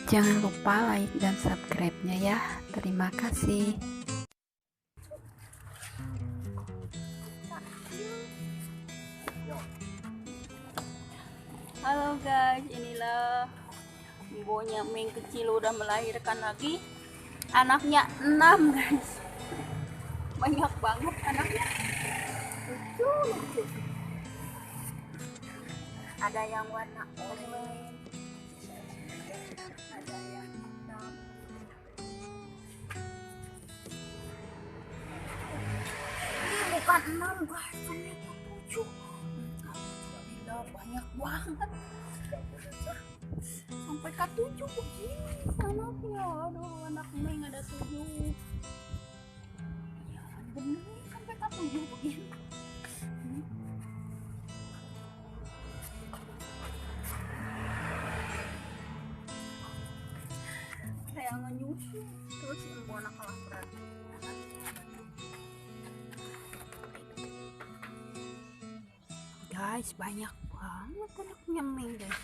Jangan lupa like dan subscribe-nya ya. Terima kasih. Halo guys, inilah ibunya Ming kecil udah melahirkan lagi. Anaknya 6 guys. Banyak banget anaknya. Lucu. Ada yang warna oranye, ada yang hitam. Ini bukan 6 guys, ternyata 7. Gila, banyak banget. Sampai K7 begini anaknya. Aduh, anak Ming ada 7. Ya bener sampai K7 begini. Kayak nyusu terus ibu anak kelaparan. Guys, banyak banget anaknya Ming guys.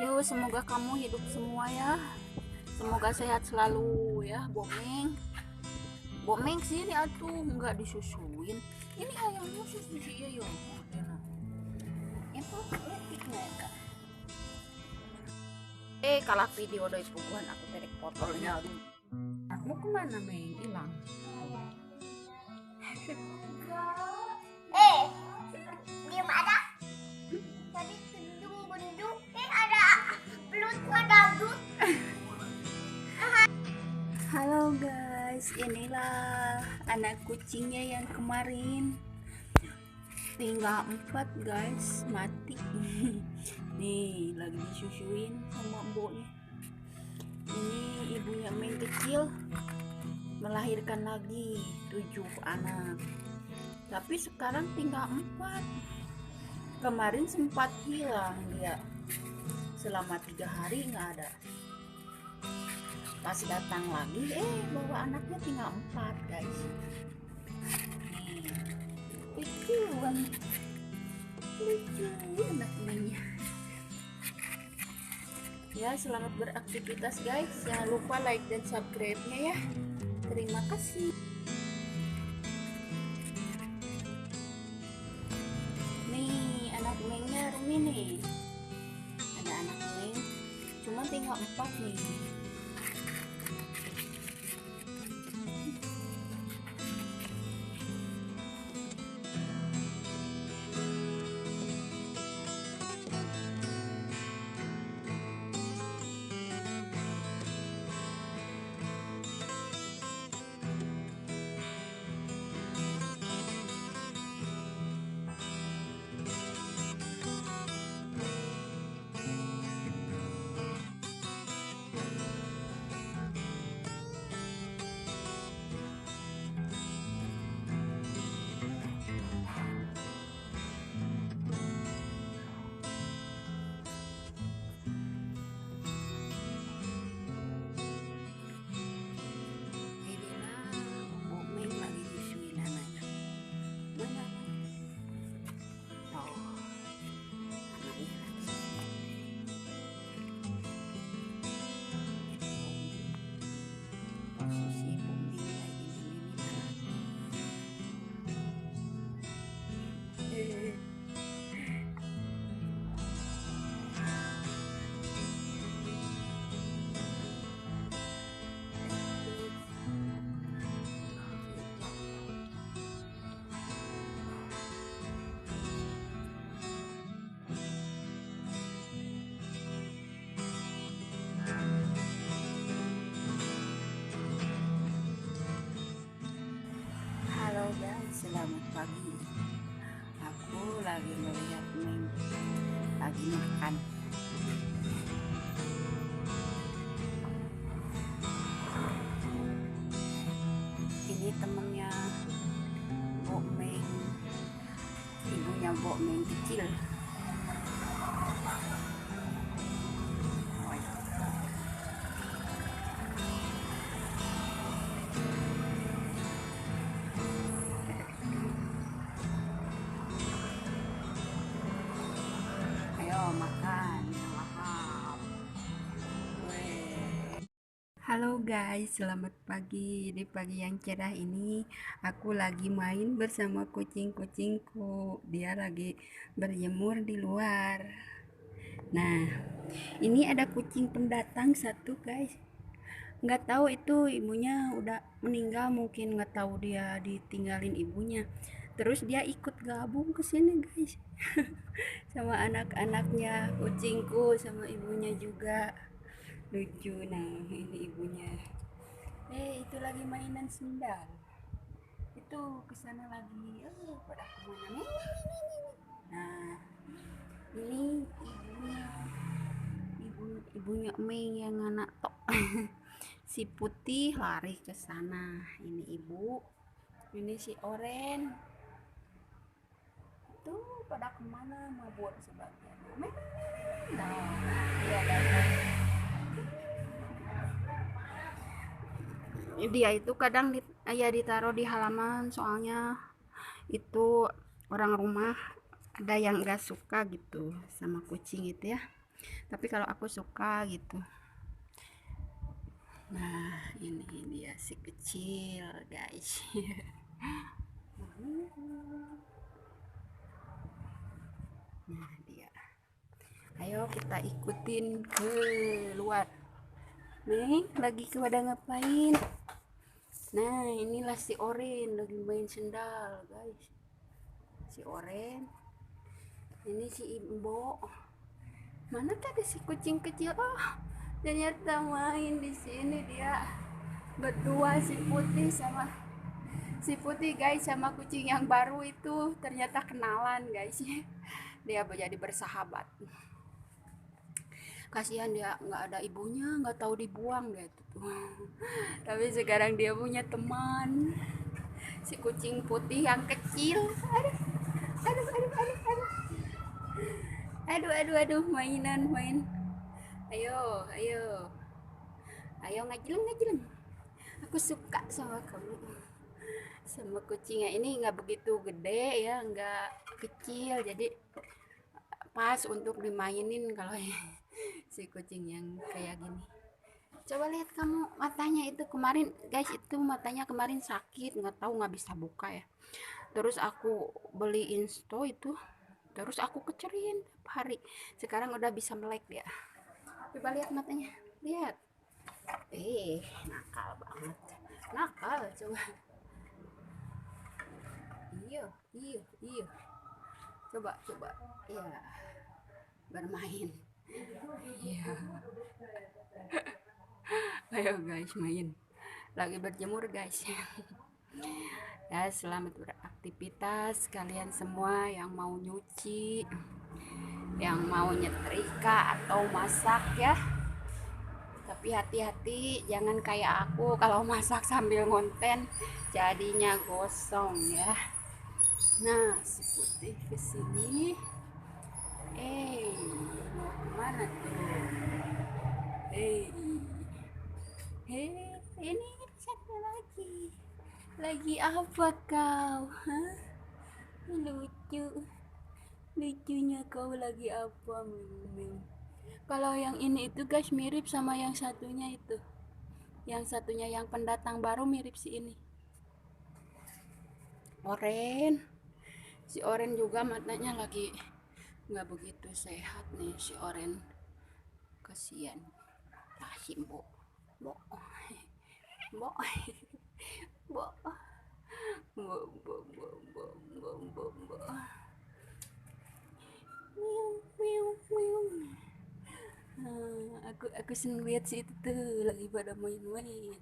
Yuk, semoga kamu hidup semua ya. Semoga sehat selalu ya, Bomeng. Bomeng sini atuh nggak disusuin. Ini ayam khusus di sini yo. Itu etiknya ya. Kalau video dari puguhan aku tarik fotonya. Aku kemana Meng? Hilang. Diam ada. Tadi tendung bendung. Ada belutnya dangdut. Halo guys, inilah anak kucingnya yang kemarin. Tinggal 4 guys, mati. Nih, lagi disusuin sama mboknya. Ini ibunya Meng kecil melahirkan lagi 7 anak. Tapi sekarang tinggal 4. Kemarin sempat hilang dia. Selama 3 hari nggak ada. Pas datang lagi, bawa anaknya tinggal 4 guys. Nih, lucu anaknya. Ya, selamat beraktivitas guys. Jangan lupa like dan subscribe-nya ya. Terima kasih. Nih, anak Mengnya Rumi nih. Ada anak Meng, cuma tinggal 4 nih. Selamat pagi. Aku lagi melihat Meng lagi makan. Ini temennya Bok Meng, ibunya Bok Meng kecil. kan lahap. Weh. Halo guys, selamat pagi. Di pagi yang cerah ini aku lagi main bersama kucing-kucingku. Dia lagi berjemur di luar. Nah, ini ada kucing pendatang satu guys. Nggak tahu itu ibunya udah meninggal, mungkin nggak tahu dia ditinggalin ibunya. Terus dia ikut gabung ke sini guys. Sama anak-anaknya, kucingku sama ibunya juga. Lucu. Nah, ini ibunya. Itu lagi mainan sendal. Itu kesana lagi. Pada kemana nih? Nah, ini ibunya Mei yang anak tok. Si putih lari ke sana. Ini ibu. Ini si oren. Itu pada kemana? Mabuk sebagian. Nah, dia datang. Dia itu kadang ditaruh di halaman, soalnya itu orang rumah ada yang nggak suka gitu sama kucing itu ya, tapi kalau aku suka gitu. Nah, ini dia si kecil guys. Nah, dia, ayo kita ikutin ke luar nih, lagi pada ngapain. Nah, inilah si oren lagi main sendal guys. Si oren, ini si ibu. Mana tadi si kucing kecil? Oh, ternyata main di sini dia berdua, si putih sama si putih guys, sama kucing yang baru itu ternyata kenalan guys. Dia jadi bersahabat. Kasihan dia nggak ada ibunya, nggak tahu dibuang gitu tuh. Tapi sekarang dia punya teman, si kucing putih yang kecil. Aduh, mainan main. Ayo ngajeleng. Aku suka sama kamu. Sama kucingnya ini nggak begitu gede ya, nggak kecil, jadi pas untuk dimainin kalau si kucing yang kayak gini. Coba lihat kamu matanya itu kemarin guys, itu matanya kemarin sakit, nggak tahu nggak bisa buka ya. Terus aku beli insto itu, terus aku kecerin tiap hari. Sekarang udah bisa melek dia. Coba lihat matanya, lihat. Nakal banget, nakal. Coba, iya, coba, iya, bermain, iya. Ayo guys, main, lagi berjemur guys. Ya, selamat beraktivitas kalian semua yang mau nyuci, yang mau nyetrika atau masak ya. Tapi hati-hati, jangan kayak aku kalau masak sambil ngonten jadinya gosong ya. Nah, si putih kesini. Mau kemana tuh? Ini satu lagi. Lagi apa kau? Hah? Lucu. Lucunya kau lagi apa, Ming? Kalau yang ini itu guys mirip sama yang satunya itu. Yang satunya yang pendatang baru mirip si ini. Oren. Si oren juga matanya lagi nggak begitu sehat nih si oren. Kasihan. Si Mbok. Mbok. Mbok. Mbok. Mbok. Aku seneng lihat si itu tuh lagi pada main-main.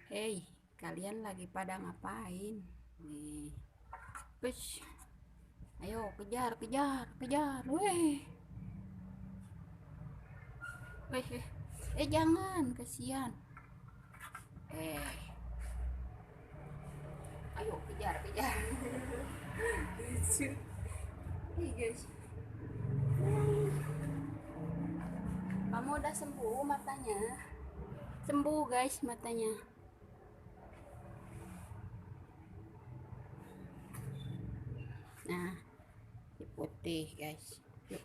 Hei, kalian lagi pada ngapain? Nih. Push. Ayo kejar. Weh. Jangan, kasihan. Ayo kejar. Guys. Kamu udah sembuh matanya? Sembuh guys matanya. Nah, si putih guys. Yuk.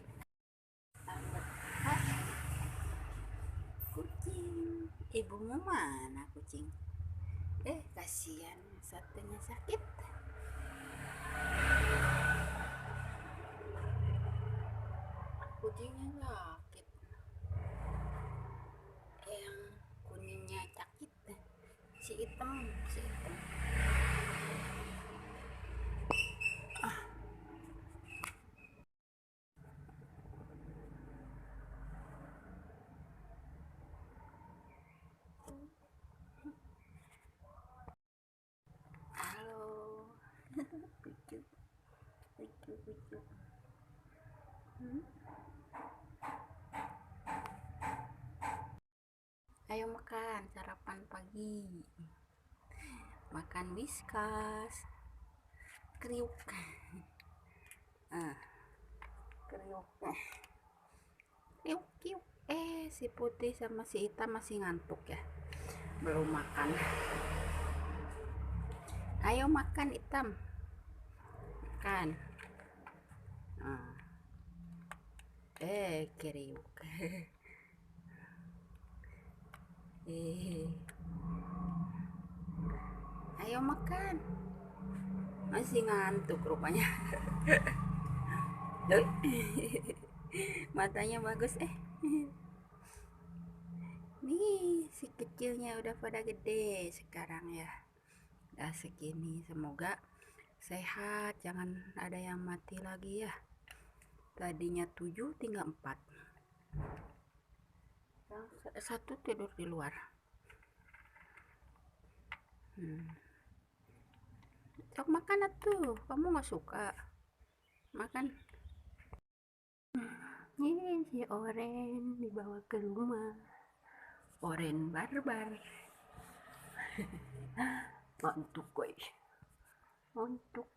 Kucing, ibumu mana kucing? Kasihan, satunya sakit. Kucingnya sakit. Yang kuningnya sakit. Si hitam. Halo. Lucu. Ayo makan sarapan pagi. Makan Whiskas. Kriuk. Kriuk. Kriuk, kriuk. Si putih sama si hitam masih ngantuk ya. Belum makan. Ayo makan hitam. Makan. Kriuk. Ayo makan. Masih ngantuk rupanya. Matanya bagus nih, si kecilnya udah pada gede sekarang ya, udah segini. Semoga sehat, jangan ada yang mati lagi ya. Tadinya 7 tinggal 4, yang satu tidur di luar. Sok makan atuh, kamu nggak suka makan. Ini si Oren dibawa ke rumah. Oren barbar. Ngantuk guys, ngantuk.